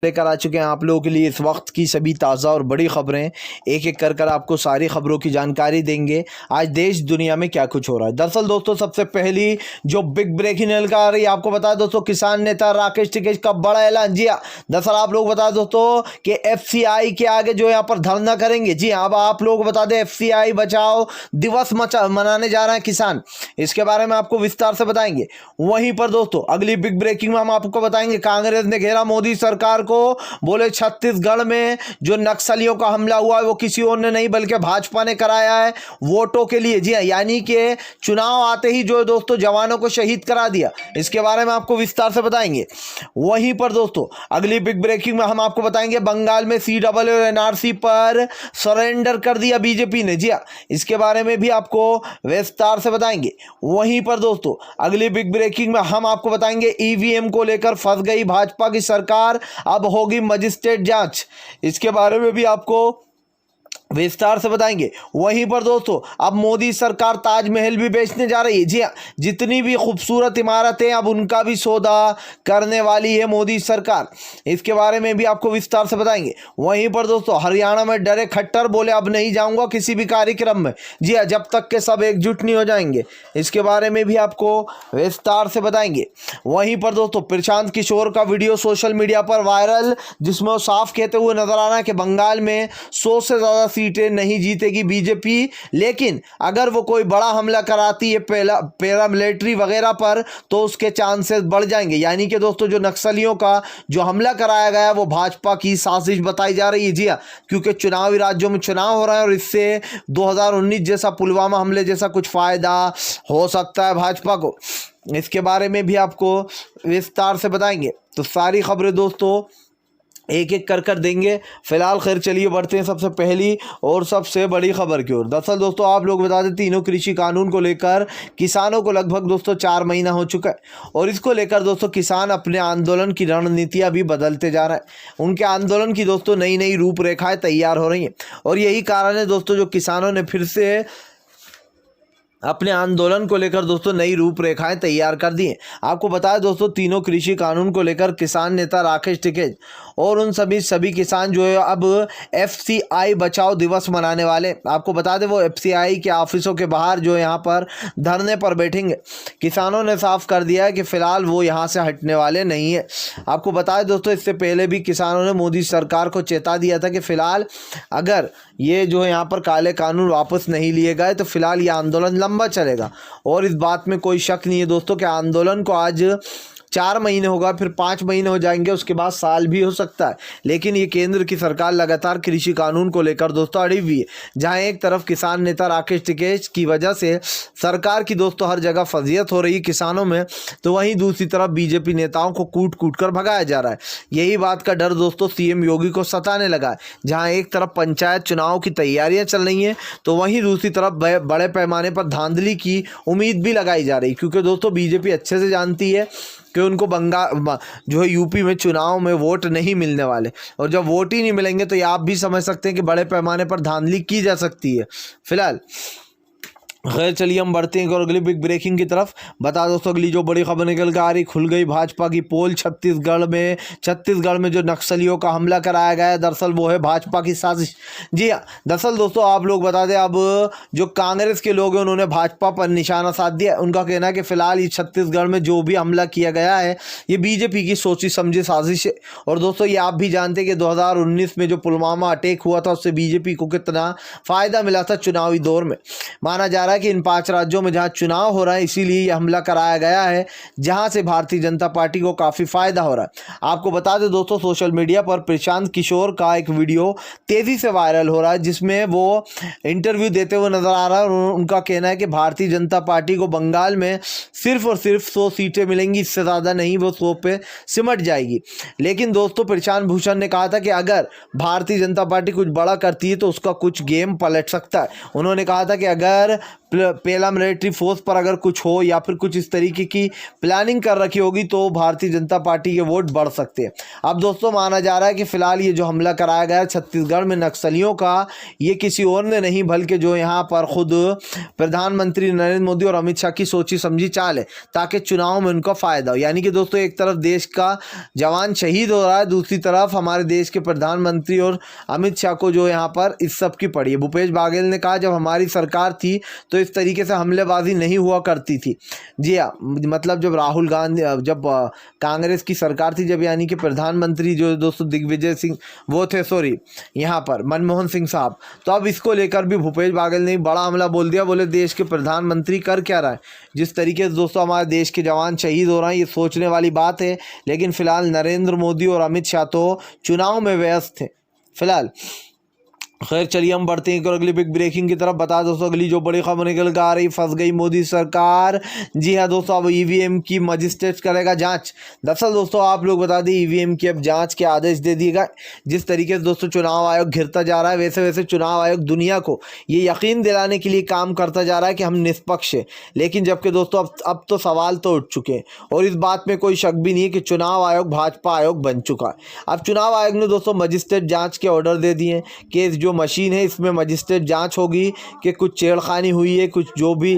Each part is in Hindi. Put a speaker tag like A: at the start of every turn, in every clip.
A: लेकर आ चुके हैं आप लोगों के लिए इस वक्त की सभी ताज़ा और बड़ी खबरें। एक एक कर आपको सारी खबरों की जानकारी देंगे आज देश दुनिया में क्या कुछ हो रहा है। दरअसल दोस्तों सबसे पहली जो बिग ब्रेकिंग न्यूज़ आ रही है, आपको बता दोस्तों किसान नेता राकेश टिकैत का बड़ा ऐलान। जी हाँ, दरअसल आप लोग बता दोस्तों कि एफसीआई के आगे जो यहाँ पर धरना करेंगे। जी हाँ, अब आप लोग बता दें एफसीआई बचाओ दिवस मनाने जा रहे हैं किसान, इसके बारे में आपको विस्तार से बताएंगे। वहीं पर दोस्तों अगली बिग ब्रेकिंग में हम आपको बताएंगे कांग्रेस ने घेरा मोदी सरकार को, बोले छत्तीसगढ़ में जो नक्सलियों का हमला हुआ है वो किसी और ने नहीं बल्कि भाजपा ने कराया है वोटों के लिए। जी हाँ, यानी कि चुनाव आते ही जो दोस्तों जवानों को शहीद करा दिया, इसके बारे में आपको विस्तार से बताएंगे। वहीं पर दोस्तों अगली बिग ब्रेकिंग में हम आपको बताएंगे बंगाल में सीडब्ल्यू और एनआरसी पर सरेंडर कर दिया बीजेपी ने। जी हाँ, इसके बारे में भी आपको विस्तार से बताएंगे। वहीं पर दोस्तों अगली बिग ब्रेकिंग में हम आपको बताएंगे ईवीएम को लेकर फंस गई भाजपा की सरकार, अब होगी मजिस्ट्रेट जांच, इसके बारे में भी आपको विस्तार से बताएंगे। वहीं पर दोस्तों अब मोदी सरकार ताजमहल भी बेचने जा रही है। जी हाँ, जितनी भी खूबसूरत इमारतें अब उनका भी सौदा करने वाली है मोदी सरकार, इसके बारे में भी आपको विस्तार से बताएंगे। वहीं पर दोस्तों हरियाणा में डरे खट्टर, बोले अब नहीं जाऊंगा किसी भी कार्यक्रम में। जी हाँ, जब तक के सब एकजुट नहीं हो जाएंगे, इसके बारे में भी आपको विस्तार से बताएंगे। वहीं पर दोस्तों प्रशांत किशोर का वीडियो सोशल मीडिया पर वायरल, जिसमें वो साफ कहते हुए नजर आ रहा है कि बंगाल में 100 से ज्यादा सीटें नहीं जीतेगी बीजेपी, लेकिन अगर वो कोई बड़ा हमला कराती है पैरामिलिट्री वगैरह पर तो उसके चांसेस बढ़ जाएंगे। यानी कि दोस्तों जो नक्सलियों का जो हमला कराया गया वो भाजपा की साजिश बताई जा रही है। जी हाँ, क्योंकि चुनावी राज्यों में चुनाव हो रहा है और इससे 2019 जैसा पुलवामा हमले जैसा कुछ फायदा हो सकता है भाजपा को, इसके बारे में भी आपको विस्तार से बताएंगे। तो सारी खबरें दोस्तों एक एक कर देंगे। फिलहाल खैर चलिए बढ़ते हैं सबसे पहली और सबसे बड़ी खबर की ओर। दरअसल दोस्तों आप लोग बता दें तीनों कृषि कानून को लेकर किसानों को लगभग दोस्तों 4 महीना हो चुका है और इसको लेकर दोस्तों किसान अपने आंदोलन की रणनीतियां भी बदलते जा रहे हैं। उनके आंदोलन की दोस्तों नई नई रूपरेखाएं तैयार हो रही हैं और यही कारण है दोस्तों जो किसानों ने फिर से अपने आंदोलन को लेकर दोस्तों नई रूपरेखाएं तैयार कर दी हैं। आपको बताया दोस्तों तीनों कृषि कानून को लेकर किसान नेता राकेश टिकैत और उन सभी किसान जो है अब एफसीआई बचाओ दिवस मनाने वाले। आपको बता दें वो एफसीआई के ऑफिसों के बाहर जो यहाँ पर धरने पर बैठेंगे। किसानों ने साफ कर दिया है कि फिलहाल वो यहाँ से हटने वाले नहीं है। आपको बताया दोस्तों इससे पहले भी किसानों ने मोदी सरकार को चेता दिया था कि फिलहाल अगर ये जो है यहाँ पर काले कानून वापस नहीं लिए गए तो फिलहाल ये आंदोलन लंबा चलेगा। और इस बात में कोई शक नहीं है दोस्तों कि आंदोलन को आज 4 महीने होगा, फिर 5 महीने हो जाएंगे, उसके बाद साल भी हो सकता है। लेकिन ये केंद्र की सरकार लगातार कृषि कानून को लेकर दोस्तों अड़ी हुई है। जहां एक तरफ किसान नेता राकेश टिकैत की वजह से सरकार की दोस्तों हर जगह फजीयत हो रही है किसानों में, तो वहीं दूसरी तरफ बीजेपी नेताओं को कूट कूट कर भगाया जा रहा है। यही बात का डर दोस्तों सीएम योगी को सताने लगा है। जहाँ एक तरफ पंचायत चुनाव की तैयारियां चल रही हैं तो वहीं दूसरी तरफ बड़े पैमाने पर धांधली की उम्मीद भी लगाई जा रही है, क्योंकि दोस्तों बीजेपी अच्छे से जानती है कि उनको बंगाल जो है यूपी में चुनाव में वोट नहीं मिलने वाले, और जब वोट ही नहीं मिलेंगे तो ये आप भी समझ सकते हैं कि बड़े पैमाने पर धांधली की जा सकती है। फिलहाल खैर चलिए हम बढ़ते हैं और अगली बिग ब्रेकिंग की तरफ। बता दोस्तों अगली जो बड़ी खबर निकल कर आ रही, खुल गई भाजपा की पोल। छत्तीसगढ़ में जो नक्सलियों का हमला कराया गया है दरअसल वो है भाजपा की साजिश। जी हाँ, दरअसल दोस्तों आप लोग बता दें अब जो कांग्रेस के लोग हैं उन्होंने भाजपा पर निशाना साध दिया। उनका कहना है कि फिलहाल ये छत्तीसगढ़ में जो भी हमला किया गया है ये बीजेपी की सोची समझी साजिश है। और दोस्तों ये आप भी जानते हैं कि 2019 में जो पुलवामा अटैक हुआ था उससे बीजेपी को कितना फायदा मिला था चुनावी दौर में। माना जा रहा है कि इन 5 राज्यों में जहां चुनाव हो रहा है इसीलिए यह हमला कराया गया है, जहां से भारतीय जनता पार्टी को काफी फायदा हो रहा है। आपको बता दें दोस्तों सोशल मीडिया पर प्रशांत किशोर का एक वीडियो तेजी से वायरल हो रहा है जिसमें वो इंटरव्यू देते हुए नजर आ रहा है और उनका कहना है कि भारतीय जनता पार्टी को बंगाल में सिर्फ और सिर्फ 100 सीटें मिलेंगी, इससे ज्यादा नहीं, वो 100 पे सिमट जाएगी। लेकिन दोस्तों प्रशांत भूषण ने कहा था कि अगर भारतीय जनता पार्टी कुछ बड़ा करती है तो उसका कुछ गेम पलट सकता है। उन्होंने कहा था कि अगर पहला मिलिट्री फोर्स पर अगर कुछ हो या फिर कुछ इस तरीके की प्लानिंग कर रखी होगी तो भारतीय जनता पार्टी के वोट बढ़ सकते हैं। अब दोस्तों माना जा रहा है कि फिलहाल ये जो हमला कराया गया छत्तीसगढ़ में नक्सलियों का, ये किसी और ने नहीं बल्कि जो यहाँ पर खुद प्रधानमंत्री नरेंद्र मोदी और अमित शाह की सोची समझी चाल है ताकि चुनाव में उनका फायदा हो। यानी कि दोस्तों एक तरफ देश का जवान शहीद हो रहा है, दूसरी तरफ हमारे देश के प्रधानमंत्री और अमित शाह को जो यहाँ पर इस सब की पड़ी है। भूपेश बघेल ने कहा जब हमारी सरकार थी तो इस तरीके से हमलेबाजी नहीं हुआ करती थी। जी हाँ, मतलब जब राहुल गांधी, जब कांग्रेस की सरकार थी, जब यानी कि प्रधानमंत्री जो दोस्तों दिग्विजय सिंह वो थे, सॉरी यहाँ पर मनमोहन सिंह साहब, तो अब इसको लेकर भी भूपेश बघेल ने बड़ा हमला बोल दिया। बोले देश के प्रधानमंत्री कर क्या रहा है, जिस तरीके से दोस्तों हमारे देश के जवान शहीद हो रहे हैं ये सोचने वाली बात है। लेकिन फिलहाल नरेंद्र मोदी और अमित शाह तो चुनाव में व्यस्त थे फिलहाल। खैर चलिए हम बढ़ते हैं और अगली बिग ब्रेकिंग की तरफ। बता दोस्तों अगली जो बड़ी खबर निकल कर आ रही, फंस गई मोदी सरकार। जी हाँ दोस्तों, अब ईवीएम की मजिस्ट्रेट करेगा जांच। दरअसल दोस्तों आप लोग बता दें ईवीएम की अब जांच के आदेश दे दिए गए। जिस तरीके से दोस्तों चुनाव आयोग घिरता जा रहा है वैसे वैसे चुनाव आयोग दुनिया को ये यकीन दिलाने के लिए काम करता जा रहा है कि हम निष्पक्ष हैं। लेकिन जबकि दोस्तों अब तो सवाल तो उठ चुके हैं और इस बात में कोई शक भी नहीं है कि चुनाव आयोग भाजपा आयोग बन चुका है। अब चुनाव आयोग ने दोस्तों मजिस्ट्रेट जाँच के ऑर्डर दे दिए कि जो मशीन है इसमें मजिस्ट्रेट जांच होगी कि कुछ छेड़खानी हुई है, कुछ जो भी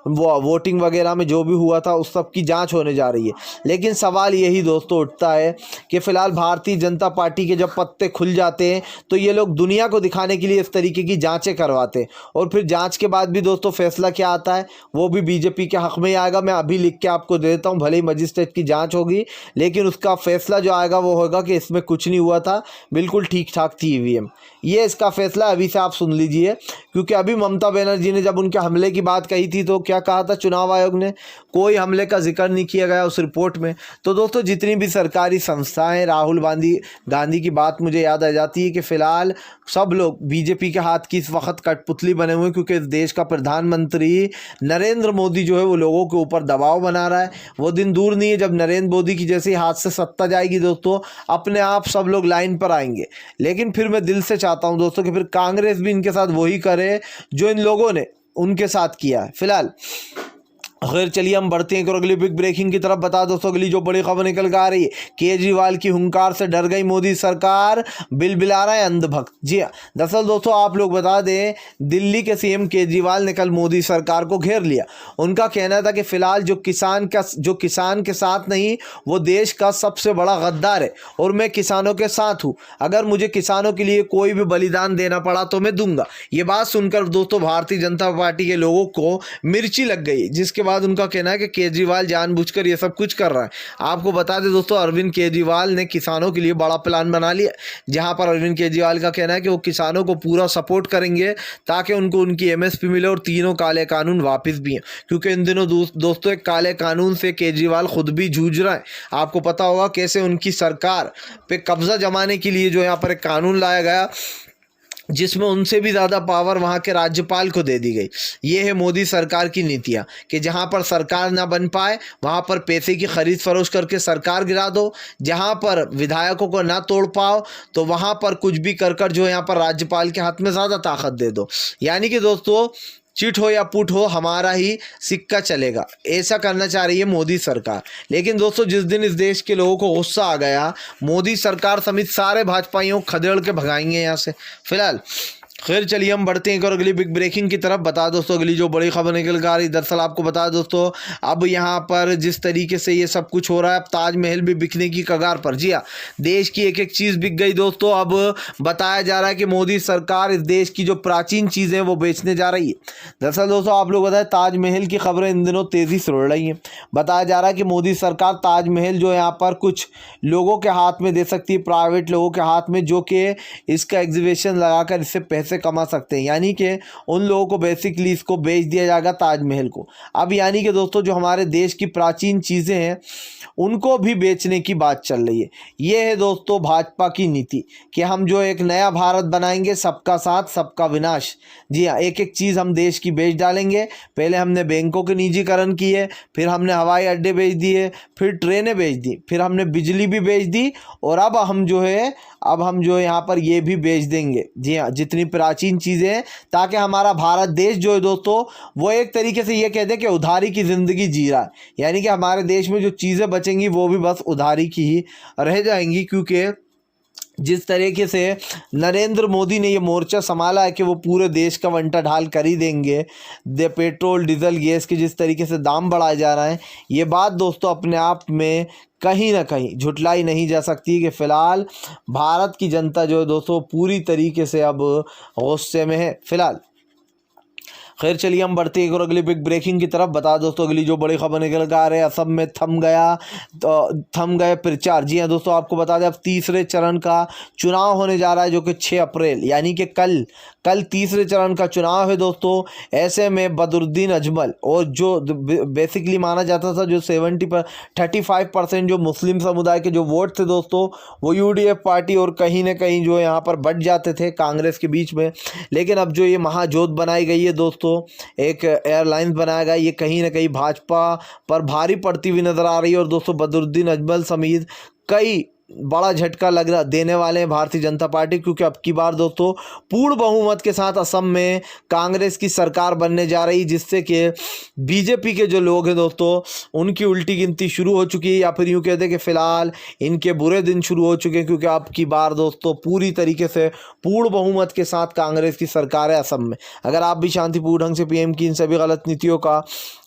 A: वोटिंग वगैरह में जो भी हुआ था उस सब की जांच होने जा रही है। लेकिन सवाल यही दोस्तों उठता है कि फिलहाल भारतीय जनता पार्टी के जब पत्ते खुल जाते हैं तो ये लोग दुनिया को दिखाने के लिए इस तरीके की जांचें करवाते हैं और फिर जांच के बाद भी दोस्तों फैसला क्या आता है वो भी बीजेपी के हक में ही आएगा। मैं अभी लिख के आपको दे देता हूँ, भले ही मजिस्ट्रेट की जाँच होगी लेकिन उसका फैसला जो आएगा वो होगा कि इसमें कुछ नहीं हुआ था, बिल्कुल ठीक ठाक थी ईवीएम। ये इसका फैसला अभी से आप सुन लीजिए, क्योंकि अभी ममता बनर्जी ने जब उनके हमले की बात कही थी तो क्या कहा था चुनाव आयोग ने, कोई हमले का जिक्र नहीं किया गया उस रिपोर्ट में। तो दोस्तों जितनी भी सरकारी संस्थाएं, राहुल गांधी की बात मुझे याद आ जाती है कि फिलहाल सब लोग बीजेपी के हाथ की इस वक्त कठपुतली बने हुए हैं, क्योंकि इस देश का प्रधानमंत्री नरेंद्र मोदी जो है वो लोगों के ऊपर दबाव बना रहा है। वो दिन दूर नहीं है जब नरेंद्र मोदी की जैसे हाथ से सत्ता जाएगी दोस्तों अपने आप सब लोग लाइन पर आएंगे। लेकिन फिर मैं दिल से चाहता हूं दोस्तों कि फिर कांग्रेस भी इनके साथ वही करे जो इन लोगों ने उनके साथ किया है फिलहाल। खैर चलिए हम बढ़ते हैं और अगली बिग ब्रेकिंग की तरफ। बता दोस्तों अगली जो बड़ी खबर निकल कर आ रही है, केजरीवाल की हुंकार से डर गई मोदी सरकार, बिल बिला रहा है अंधभक्त। जी हाँ, दरअसल दोस्तों आप लोग बता दें दिल्ली के सीएम केजरीवाल ने कल मोदी सरकार को घेर लिया। उनका कहना था कि फिलहाल जो किसान के साथ नहीं वो देश का सबसे बड़ा गद्दार है और मैं किसानों के साथ हूँ, अगर मुझे किसानों के लिए कोई भी बलिदान देना पड़ा तो मैं दूंगा। ये बात सुनकर दोस्तों भारतीय जनता पार्टी के लोगों को मिर्ची लग गई, जिसके बाद उनका कहना है कि केजरीवाल जानबूझकर ये सब कुछ कर रहा है। आपको बता दें दोस्तों अरविंद केजरीवाल ने किसानों के लिए बड़ा प्लान बना लिया, जहां पर अरविंद केजरीवाल का कहना है कि वो किसानों को पूरा सपोर्ट करेंगे ताकि उनको उनकी एमएसपी मिले और तीनों काले कानून वापस भी हैं, क्योंकि इन दिनों दोस्तों एक काले कानून से केजरीवाल खुद भी जूझ रहा है। आपको पता होगा कैसे उनकी सरकार पे कब्जा जमाने के लिए जो यहाँ पर एक कानून लाया गया जिसमें उनसे भी ज़्यादा पावर वहाँ के राज्यपाल को दे दी गई। ये है मोदी सरकार की नीतियाँ कि जहाँ पर सरकार ना बन पाए वहाँ पर पैसे की खरीद फरोख्त करके सरकार गिरा दो, जहाँ पर विधायकों को ना तोड़ पाओ तो वहाँ पर कुछ भी कर जो यहाँ पर राज्यपाल के हाथ में ज़्यादा ताकत दे दो। यानी कि दोस्तों चिट हो या पुट हो हमारा ही सिक्का चलेगा, ऐसा करना चाह रही है मोदी सरकार। लेकिन दोस्तों जिस दिन इस देश के लोगों को गुस्सा आ गया, मोदी सरकार समेत सारे भाजपाइयों को खदेड़ के भगाएंगे यहाँ से फिलहाल। खैर चलिए हम बढ़ते हैं और अगली बिग ब्रेकिंग की तरफ। बता दोस्तों अगली जो बड़ी खबर निकल कर आ रही, दरअसल आपको बता दोस्तों अब यहाँ पर जिस तरीके से ये सब कुछ हो रहा है अब ताजमहल भी बिकने की कगार पर। जी हाँ, देश की एक एक चीज़ बिक गई दोस्तों। अब बताया जा रहा है कि मोदी सरकार इस देश की जो प्राचीन चीज़ें हैं वो बेचने जा रही है। दरअसल दोस्तों आप लोग बताएं ताजमहल की खबरें इन दिनों तेज़ी से उड़ रही हैं। बताया जा रहा है कि मोदी सरकार ताजमहल जो यहाँ पर कुछ लोगों के हाथ में दे सकती है, प्राइवेट लोगों के हाथ में, जो कि इसका एग्जीबिशन लगाकर इससे पैसे कमा सकते हैं। यानी कि उन लोगों को बेसिकली इसको बेच दिया जाएगा ताजमहल को। अब यानी कि दोस्तों जो हमारे देश की प्राचीन चीज़ें हैं उनको भी बेचने की बात चल रही है। ये है दोस्तों भाजपा की नीति कि हम जो एक नया भारत बनाएंगे, सबका साथ सबका विनाश। जी हाँ, एक एक चीज़ हम देश की बेच डालेंगे। पहले हमने बैंकों के निजीकरण किए, फिर हमने हवाई अड्डे बेच दिए, फिर ट्रेनें बेच दी, फिर हमने बिजली भी बेच दी और अब हम जो है यहाँ पर ये भी बेच देंगे। जी हाँ, जितनी प्राचीन चीज़ें, ताकि हमारा भारत देश जो है दोस्तों वो एक तरीके से ये कह दें कि उधारी की ज़िंदगी जी रहा है। यानी कि हमारे देश में जो चीज़ें बचेंगी वो भी बस उधारी की ही रह जाएंगी, क्योंकि जिस तरीके से नरेंद्र मोदी ने ये मोर्चा संभाला है कि वो पूरे देश का वंटा ढाल कर ही देंगे। पेट्रोल डीजल गैस के जिस तरीके से दाम बढ़ाए जा रहे हैं, ये बात दोस्तों अपने आप में कहीं ना कहीं झुटलाई नहीं जा सकती कि फ़िलहाल भारत की जनता जो है दोस्तों पूरी तरीके से अब गुस्से में है फ़िलहाल। खैर चलिए हम बढ़ते एक और अगली बिग ब्रेकिंग की तरफ। बता दोस्तों अगली जो बड़ी खबर निकल कर आ रही है, असम में थम गए प्रचार। जी हाँ दोस्तों, आपको बता दें अब तीसरे चरण का चुनाव होने जा रहा है, जो कि 6 अप्रैल यानी कि कल तीसरे चरण का चुनाव है दोस्तों। ऐसे में बदरुद्दीन अजमल और जो बेसिकली माना जाता था जो 35% जो मुस्लिम समुदाय के जो वोट थे दोस्तों, वो UDF पार्टी और कहीं ना कहीं जो यहाँ पर बट जाते थे कांग्रेस के बीच में। लेकिन अब जो ये महाजोत बनाई गई है दोस्तों, एक एयरलाइंस बनाया गया, ये कहीं ना कहीं भाजपा पर भारी पड़ती हुई नजर आ रही है। और दोस्तों बदरुद्दीन अजमल समेत कई बड़ा झटका देने वाले हैं भारतीय जनता पार्टी, क्योंकि अब की बार दोस्तों पूर्ण बहुमत के साथ असम में कांग्रेस की सरकार बनने जा रही, जिससे कि बीजेपी के जो लोग हैं दोस्तों उनकी उल्टी गिनती शुरू हो चुकी है, या फिर यूँ कहते हैं कि फ़िलहाल इनके बुरे दिन शुरू हो चुके हैं, क्योंकि अब की बार दोस्तों पूरी तरीके से पूर्ण बहुमत के साथ कांग्रेस की सरकार है असम में। अगर आप भी शांतिपूर्ण ढंग से PM की इन सभी गलत नीतियों का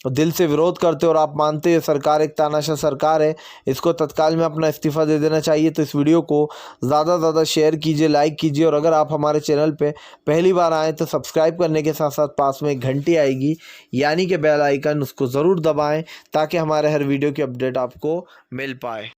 A: दिल से विरोध करते हो और आप मानते हैं सरकार एक तानाशाह सरकार है, इसको तत्काल में अपना इस्तीफ़ा दे देना चाहिए, तो इस वीडियो को ज़्यादा से ज़्यादा शेयर कीजिए, लाइक कीजिए। और अगर आप हमारे चैनल पे पहली बार आएँ तो सब्सक्राइब करने के साथ साथ पास में एक घंटी आएगी यानी कि बेल आइकन, उसको ज़रूर दबाएं ताकि हमारे हर वीडियो की अपडेट आपको मिल पाए।